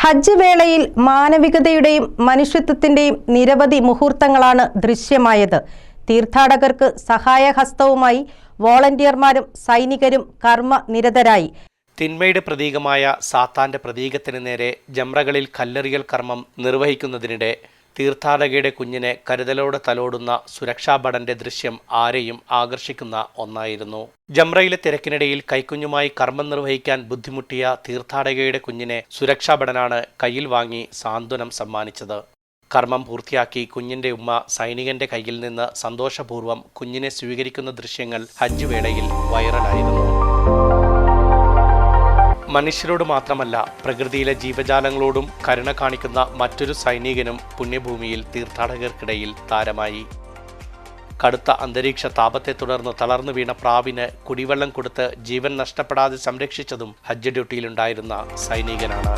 ഹജ്ജ് വേളയിൽ മാനവികതയുടെയും മനുഷ്യത്വത്തിന്റെയും നിരവധി മുഹൂർത്തങ്ങളാണ് ദൃശ്യമായത്. തീർത്ഥാടകർക്ക് സഹായഹസ്തവുമായി വോളണ്ടിയർമാരും സൈനികരും കർമ്മനിരതരായി. തിന്മയുടെ പ്രതീകമായ സാത്താന്റെ പ്രതീകത്തിന് നേരെ ജംറകളിൽ കല്ലെറിയൽ കർമ്മം നിർവഹിക്കുന്നതിനിടെ തീർത്ഥാടകയുടെ കുഞ്ഞിനെ കരുതലോടെ തലോടുന്ന സുരക്ഷാഭടന്റെ ദൃശ്യം ആരെയും ആകർഷിക്കുന്ന ഒന്നായിരുന്നു. ജംറയിലെ തിരക്കിനിടയിൽ കൈക്കുഞ്ഞുമായി കർമ്മം നിർവഹിക്കാൻ ബുദ്ധിമുട്ടിയ തീർത്ഥാടകയുടെ കുഞ്ഞിനെ സുരക്ഷാഭടനാണ് കയ്യിൽ വാങ്ങി സാന്ത്വനം സമ്മാനിച്ചത്. കർമ്മം പൂർത്തിയാക്കി കുഞ്ഞിന്റെ ഉമ്മ സൈനികന്റെ കയ്യിൽ നിന്ന് സന്തോഷപൂർവ്വം കുഞ്ഞിനെ സ്വീകരിക്കുന്ന ദൃശ്യങ്ങൾ ഹജ്ജ് വേളയിൽ വൈറലായിരുന്നു. മനുഷ്യരോട് മാത്രമല്ല, പ്രകൃതിയിലെ ജീവജാലങ്ങളോടും കരുണ കാണിക്കുന്ന മറ്റൊരു സൈനികനും പുണ്യഭൂമിയിൽ തീർത്ഥാടകർക്കിടയിൽ താരമായി. കടുത്ത അന്തരീക്ഷ താപത്തെ തുടർന്ന് തളർന്നു വീണ പ്രാവിന് കുടിവെള്ളം കൊടുത്ത് ജീവൻ നഷ്ടപ്പെടാതെ സംരക്ഷിച്ചതും ഹജ്ജ് ഡ്യൂട്ടിയിലുണ്ടായിരുന്ന സൈനികനാണ്.